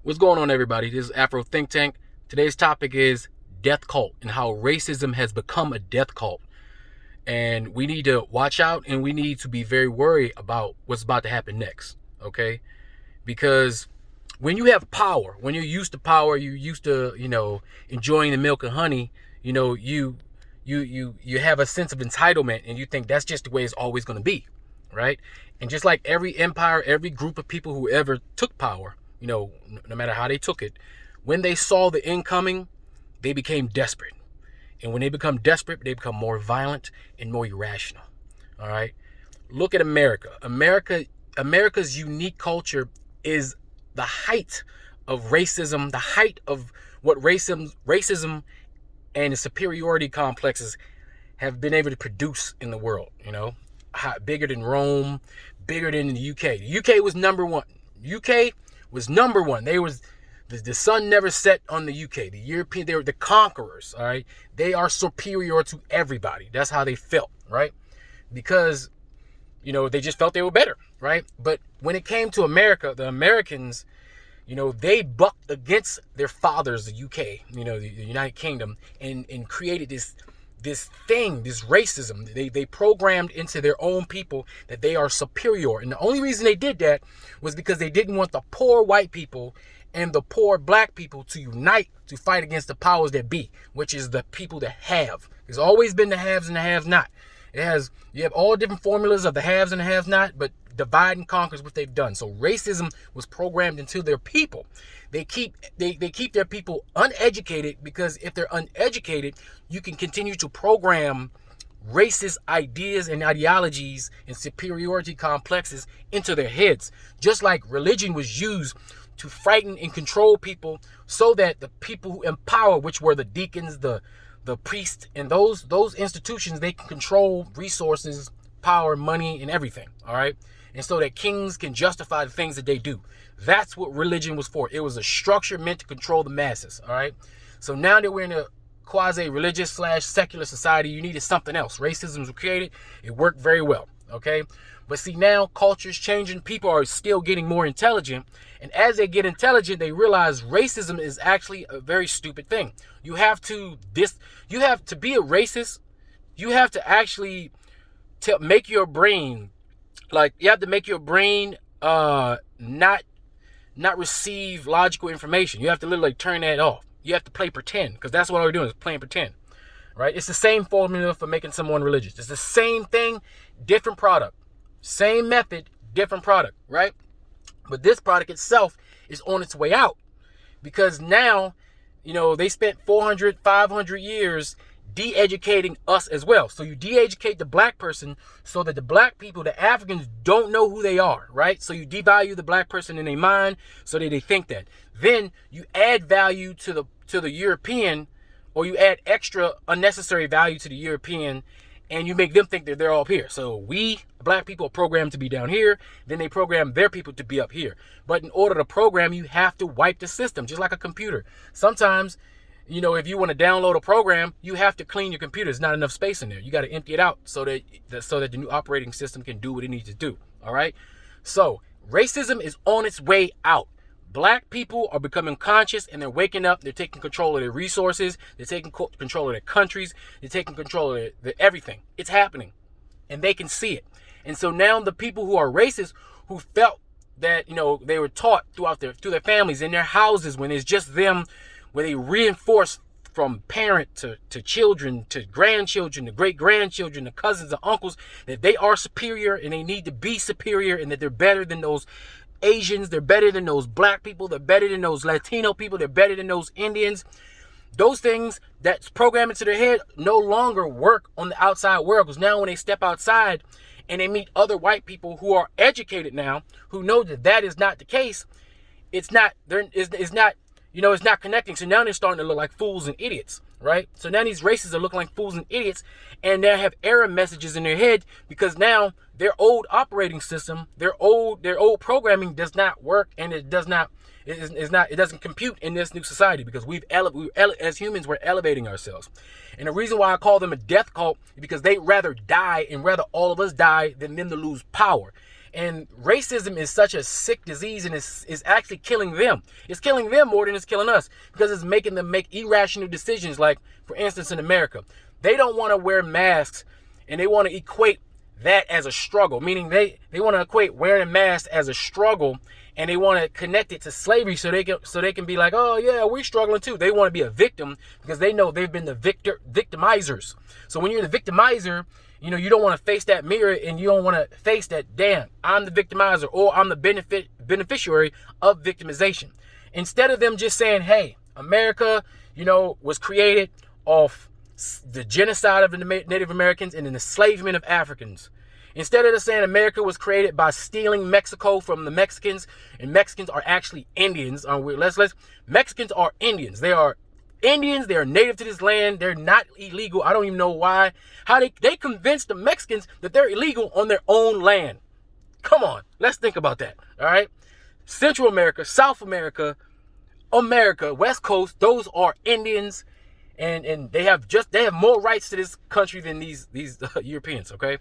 What's going on, everybody? This is Afro Think Tank. Today's topic is death cult and how racism has become a death cult. And we need to watch out and we need to be very worried about what's about to happen next. Okay? Because when you have power, when you're used to power, you're used to, enjoying the milk and honey, you have a sense of entitlement and you think that's just the way it's always going to be, right? And just like every empire, every group of people who ever took power, no matter how they took it, when they saw the incoming, they became desperate. And when they become desperate, they become more violent and more irrational. All right. Look at America. America's unique culture is the height of racism, the height of what racism and the superiority complexes have been able to produce in the world. Bigger than Rome, bigger than the UK. The UK was number one. UK was number one. The sun never set on the UK. The European, they were the conquerors. All right, they are superior to everybody. That's how they felt, right? Because they just felt they were better, right? But when it came to America, the Americans, they bucked against their fathers, the UK, the United Kingdom, and created this racism. They programmed into their own people that they are superior. And the only reason they did that was because they didn't want the poor white people and the poor black people to unite to fight against the powers that be, which is the people that have. There's always been the haves and the have not. You have all different formulas of the haves and the have not, but divide and conquer is what they've done. So racism was programmed into their people. They keep their people uneducated, because if they're uneducated, you can continue to program racist ideas and ideologies and superiority complexes into their heads. Just like religion was used to frighten and control people, so that the people who empower, which were the deacons, the priests, and those institutions, they can control resources, power, money, and everything. All right. And so that kings can justify the things that they do. That's what religion was for. It was a structure meant to control the masses. All right. So now that we're in a quasi-religious / secular society, you needed something else. Racism was created. It worked very well. Okay. But see, now culture's changing. People are still getting more intelligent. And as they get intelligent, they realize racism is actually a very stupid thing. You have to be a racist. You have to actually make your brain, you have to make your brain not receive logical information. You have to literally turn that off. You have to play pretend, because that's what we're doing, is playing pretend, right? It's the same formula for making someone religious. It's the same thing, different product. Same method, different product, right? But this product itself is on its way out, because now, they spent 400, 500 years de-educating us as well. So you de-educate the black person so that the black people, the Africans, don't know who they are, right? So you devalue the black person in their mind so that they think that. Then you add value to the European, or you add extra unnecessary value to the European, and you make them think that they're all up here. So we, black people, are programmed to be down here. Then they program their people to be up here. But in order to program, you have to wipe the system, just like a computer. Sometimes, if you want to download a program, you have to clean your computer. There's not enough space in there. You got to empty it out so that the new operating system can do what it needs to do. All right. So racism is on its way out. Black people are becoming conscious, and they're waking up. They're taking control of their resources. They're taking control of their countries. They're taking control of everything. It's happening, and they can see it. And so now the people who are racist, who felt that, they were taught through their families, in their houses, when it's just them, where they reinforce from parent to children, to grandchildren, to great-grandchildren, to cousins, to uncles, that they are superior and they need to be superior, and that they're better than those Asians, they're better than those black people, they're better than those Latino people, they're better than those Indians. Those things that's programmed into their head no longer work on the outside world, because now when they step outside and they meet other white people who are educated now, who know that is not the case, it's not connecting. So now they're starting to look like fools and idiots, right? So now these racists are looking like fools and idiots, and they have error messages in their head, because now their old operating system, their old programming does not work, and it doesn't compute in this new society, because as humans, we're elevating ourselves. And the reason why I call them a death cult is because they'd rather die, and rather all of us die, than them to lose power. And racism is such a sick disease, and it's actually killing them. It's killing them more than it's killing us, because it's making them make irrational decisions. Like, for instance, in America, they don't want to wear masks, and they want to equate that as a struggle, meaning they want to equate wearing a mask as a struggle, and they want to connect it to slavery so they can be like, oh yeah, we're struggling too. They want to be a victim because they know they've been the victimizers. So when you're the victimizer, you don't want to face that mirror, and you don't want to face that, damn, I'm the victimizer, or I'm the beneficiary of victimization. Instead of them just saying, hey, America, was created off the genocide of the Native Americans and the enslavement of Africans. Instead of saying America was created by stealing Mexico from the Mexicans, and Mexicans are actually Indians. Mexicans are Indians. They are Indians. They are native to this land. They're not illegal. I don't even know why. How they convinced the Mexicans that they're illegal on their own land. Come on, let's think about that. All right, Central America, South America, West Coast. Those are Indians, and they have more rights to this country than these Europeans. Okay.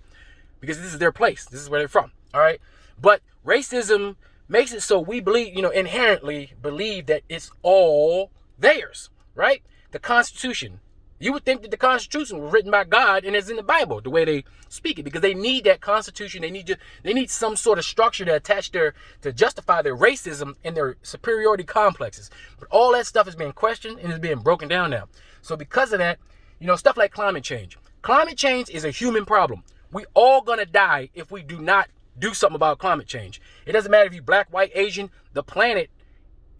Because this is their place. This is where they're from. All right. But racism makes it so we believe, inherently believe that it's all theirs, right? The Constitution. You would think that the Constitution was written by God and is in the Bible, the way they speak it, because they need that Constitution. They need some sort of structure to attach to justify their racism and their superiority complexes. But all that stuff is being questioned and is being broken down now. So because of that, stuff like climate change. Climate change is a human problem. We all gonna die if we do not do something about climate change. It doesn't matter if you're black, white, Asian. The planet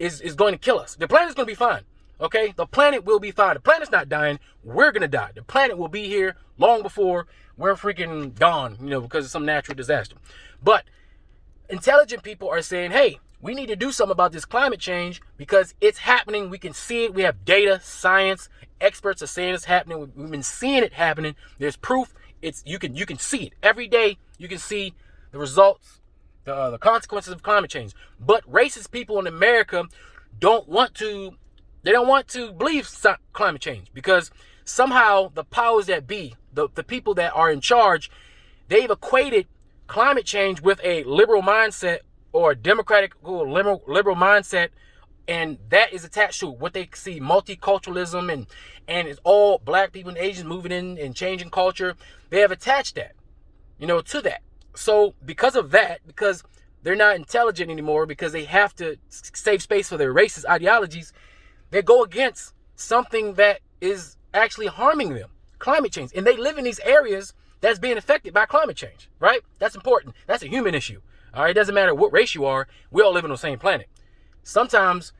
is going to kill us. The planet's gonna be fine. Okay? The planet will be fine. The planet's not dying. We're gonna die. The planet will be here long before we're freaking gone, because of some natural disaster. But intelligent people are saying, hey, we need to do something about this climate change because it's happening. We can see it. We have data, science. Experts are saying it's happening. We've been seeing it happening. There's proof. You can see it every day. You can see the results, the consequences of climate change. But racist people in America don't want to believe climate change, because somehow the powers that be, the people that are in charge, they've equated climate change with a liberal mindset, or a democratic or liberal mindset, and that is attached to what they see, multiculturalism, and it's all black people and Asians moving in and changing culture. They have attached that, to that. So because of that, because they're not intelligent anymore, because they have to save space for their racist ideologies, they go against something that is actually harming them, climate change. And they live in these areas that's being affected by climate change, right? That's important. That's a human issue. All right, it doesn't matter what race you are. We all live on the same planet. Sometimes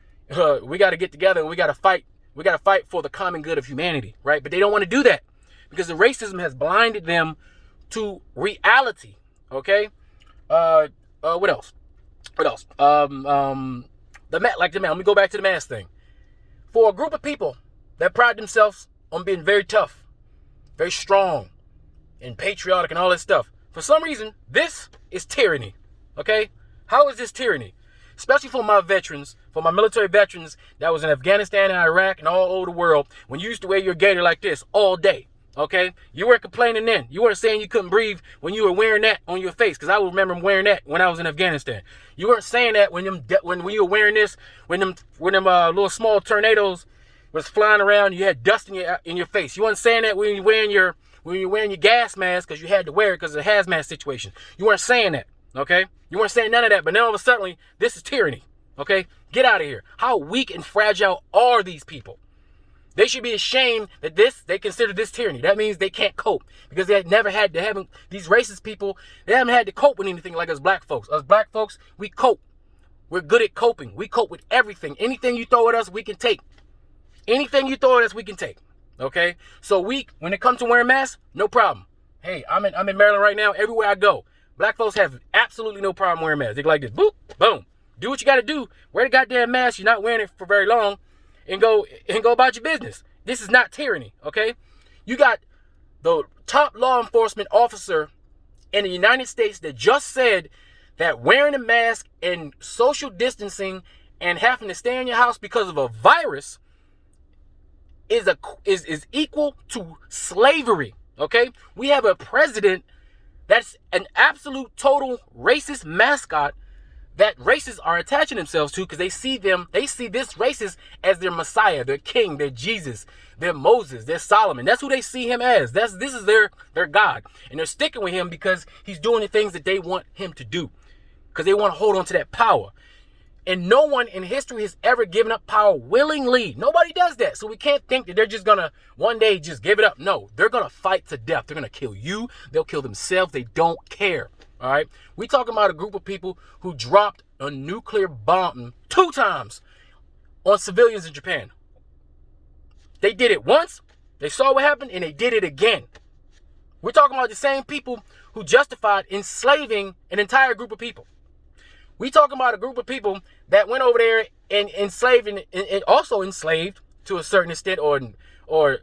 we got to get together and we got to fight. We got to fight for the common good of humanity, right? But they don't want to do that because the racism has blinded them to reality. Okay. What else? Let me go back to the mask thing. For a group of people that pride themselves on being very tough, very strong, and patriotic and all that stuff, for some reason, this is tyranny. Okay? How is this tyranny? Especially for my veterans, for my military veterans that was in Afghanistan and Iraq and all over the world, when you used to wear your gaiter like this all day. Okay? You weren't complaining then. You weren't saying you couldn't breathe when you were wearing that on your face, because I remember wearing that when I was in Afghanistan. You weren't saying that when you were wearing this, when them little small tornadoes was flying around, you had dust in your face. You weren't saying that when you're wearing your gas mask, because you had to wear it because of the hazmat situation. You weren't saying that. Okay? You weren't saying none of that, but now all of a sudden, this is tyranny. Okay? Get out of here. How weak and fragile are these people? They should be ashamed that they consider this tyranny. That means they can't cope, because they haven't these racist people, they haven't had to cope with anything like us black folks. Us black folks, we cope. We're good at coping. We cope with everything. Anything you throw at us, we can take. Anything you throw at us, we can take. Okay? So when it comes to wearing masks, no problem. Hey, I'm in Maryland right now. Everywhere I go, black folks have absolutely no problem wearing masks. They go like this, boop, boom. Do what you got to do. Wear the goddamn mask. You're not wearing it for very long. And go about your business. This is not tyranny, okay? You got the top law enforcement officer in the United States that just said that wearing a mask and social distancing and having to stay in your house because of a virus is equal to slavery, okay? We have a president That's an absolute total racist mascot that racists are attaching themselves to, because they see this racist as their Messiah, their king, their Jesus, their Moses, their Solomon. That's who they see him as. This is their God. And they're sticking with him because he's doing the things that they want him to do, because they want to hold on to that power. And no one in history has ever given up power willingly. Nobody does that. So we can't think that they're just going to one day just give it up. No, they're going to fight to death. They're going to kill you. They'll kill themselves. They don't care. All right. We talking about a group of people who dropped a nuclear bomb 2 times on civilians in Japan. They did it once. They saw what happened, and they did it again. We're talking about the same people who justified enslaving an entire group of people. We talking about a group of people that went over there and enslaved and also enslaved to a certain extent, or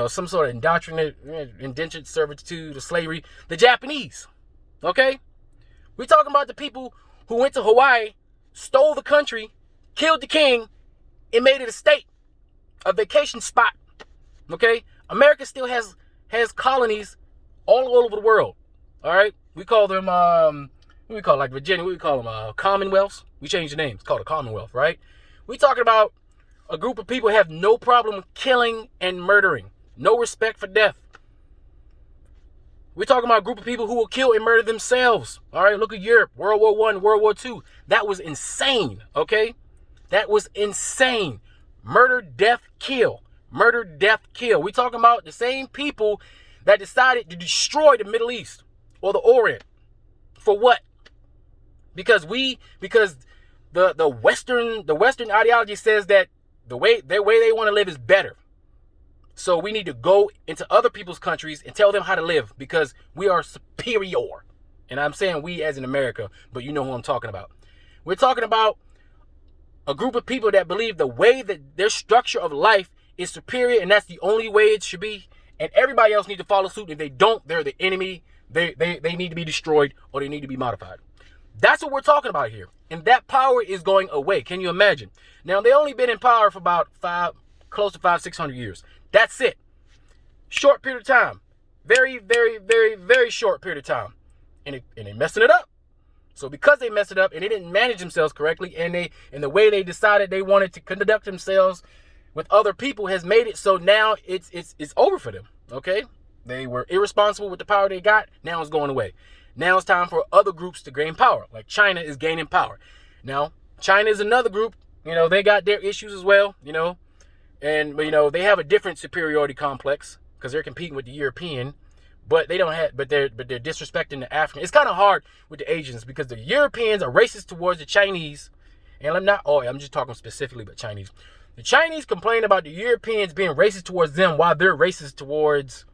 some sort of indentured servitude to slavery, the Japanese. Okay? We talking about the people who went to Hawaii, stole the country, killed the king, and made it a state, a vacation spot. Okay? America still has colonies all over the world. All right? We call them what we call, like Virginia, we call them commonwealths. We changed the name. It's called a commonwealth, right? We talking about a group of people who have no problem killing and murdering. No respect for death. We're talking about a group of people who will kill and murder themselves. All right, look at Europe, World War I, World War II. That was insane, okay? That was insane. Murder, death, kill. Murder, death, kill. We're talking about the same people that decided to destroy the Middle East or the Orient. For what? Because the Western ideology says that the way they want to live is better. So we need to go into other people's countries and tell them how to live, because we are superior. And I'm saying we as in America, but you know who I'm talking about. We're talking about a group of people that believe the way that their structure of life is superior, and that's the only way it should be. And everybody else needs to follow suit. If they don't, they're the enemy. They need to be destroyed, or they need to be modified. That's what we're talking about here. And that power is going away. Can you imagine? Now, they only been in power for about close to 600 years. That's it. Short period of time. Very, very, very, very short period of time. And they messing it up. So because they messed it up and they didn't manage themselves correctly, and the way they decided they wanted to conduct themselves with other people has made it so now it's over for them. Okay? They were irresponsible with the power they got. Now it's going away. Now it's time for other groups to gain power. Like China is gaining power. Now, China is another group. They got their issues as well, And, they have a different superiority complex because they're competing with the European. But they don't have, but they're disrespecting the African. It's kind of hard with the Asians because the Europeans are racist towards the Chinese. And I'm just talking specifically about Chinese. The Chinese complain about the Europeans being racist towards them while they're racist towards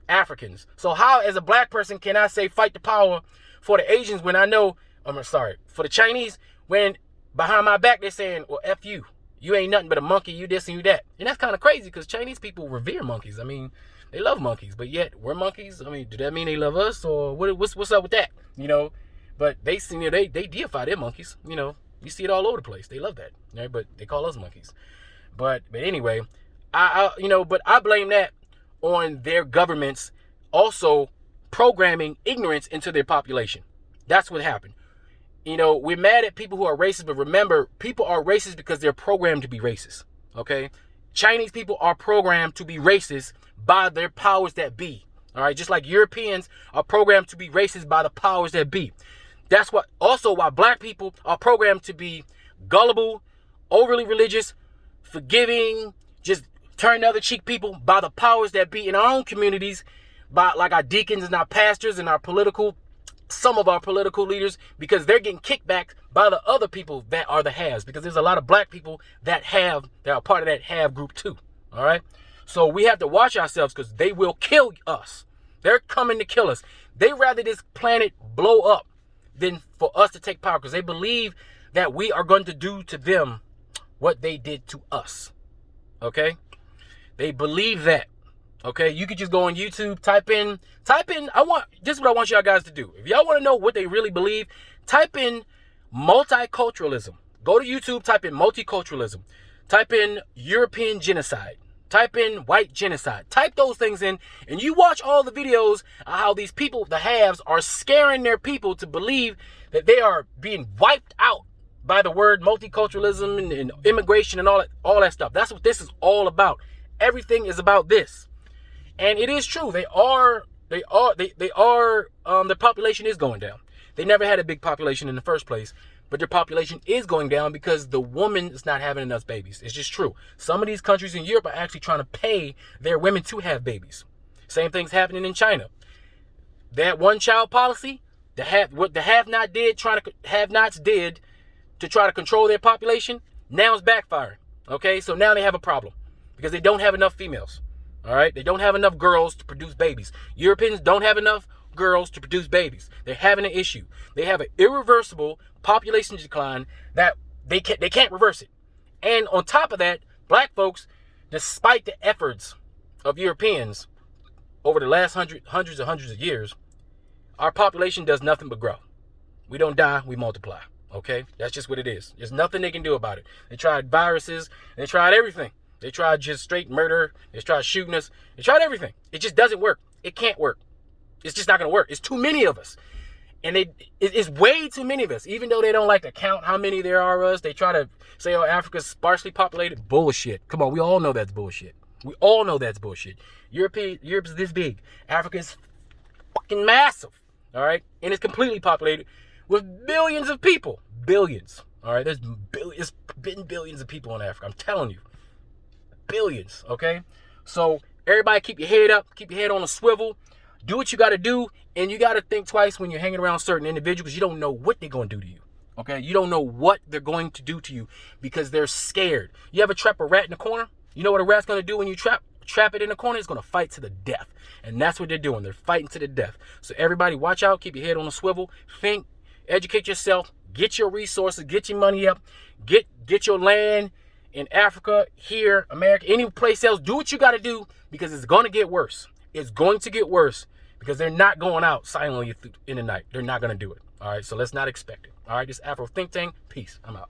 Africans. So how, as a black person, can I say fight the power for the Asians when I know, for the Chinese, when behind my back they're saying, well, F you. You ain't nothing but a monkey, you this and you that. And that's kind of crazy because Chinese people revere monkeys. I mean, they love monkeys, but yet we're monkeys. I mean, do that mean they love us, or what's up with that? But they deify their monkeys. You see it all over the place. They love that, right? But they call us monkeys. But anyway, but I blame that on their governments also programming ignorance into their population. That's what happened. We're mad at people who are racist, but remember, people are racist because they're programmed to be racist. Okay? Chinese people are programmed to be racist by their powers that be. All right? Just like Europeans are programmed to be racist by the powers that be. That's why black people are programmed to be gullible, overly religious, forgiving, just turn the other cheek people by the powers that be in our own communities, by like our deacons and our pastors and some of our political leaders, because they're getting kickback by the other people that are the haves, because there's a lot of black people that are part of that have group too. All right. So we have to watch ourselves because they will kill us. They're coming to kill us. They rather this planet blow up than for us to take power, because they believe that we are going to do to them what they did to us. Okay. They believe that. Okay, you could just go on YouTube, type in, this is what I want y'all guys to do. If y'all want to know what they really believe, type in multiculturalism. Go to YouTube, type in multiculturalism. Type in European genocide. Type in white genocide. Type those things in, and you watch all the videos of how these people, the haves, are scaring their people to believe that they are being wiped out by the word multiculturalism and immigration and all that stuff. That's what this is all about. Everything is about this. And it is true. The population is going down. They never had a big population in the first place, but their population is going down because the woman is not having enough babies. It's just true. Some of these countries in Europe are actually trying to pay their women to have babies. Same thing's happening in China. That one-child policy, what the have-nots did to try to control their population, now it's backfiring. Okay, so now they have a problem because they don't have enough females. All right, they don't have enough girls to produce babies. Europeans don't have enough girls to produce babies. They're having an issue. They have an irreversible population decline that they can't reverse it. And on top of that, black folks, despite the efforts of Europeans over the last hundreds of years, our population does nothing but grow. We don't die, we multiply. Okay, that's just what it is. There's nothing they can do about it. They tried viruses, they tried everything. They tried just straight murder. They tried shooting us. They tried everything. It just doesn't work. It can't work. It's just not going to work. It's too many of us. And it's way too many of us. Even though they don't like to count how many there are of us, they try to say, oh, Africa's sparsely populated. Bullshit. Come on, we all know that's bullshit. We all know that's bullshit. Europe's this big. Africa's fucking massive. All right? And it's completely populated with billions of people. Billions. All right? It's been billions of people in Africa. I'm telling you. Billions. Okay? So everybody keep your head up. Keep your head on a swivel. Do what you got to do, and you got to think twice when you're hanging around certain individuals because you don't know what they're going to do to you, okay? You don't know what they're going to do to you because they're scared. You ever trap a rat in the corner? You know what a rat's going to do when you trap it in the corner? It's going to fight to the death, and that's what they're doing. They're fighting to the death. So everybody watch out. Keep your head on a swivel. Think. Educate yourself. Get your resources. Get your money up. Get your land in Africa, here, America, any place else. Do what you got to do because it's going to get worse. It's going to get worse because they're not going out silently in the night. They're not going to do it. All right, so let's not expect it. All right, this Afro Think Tank. Peace. I'm out.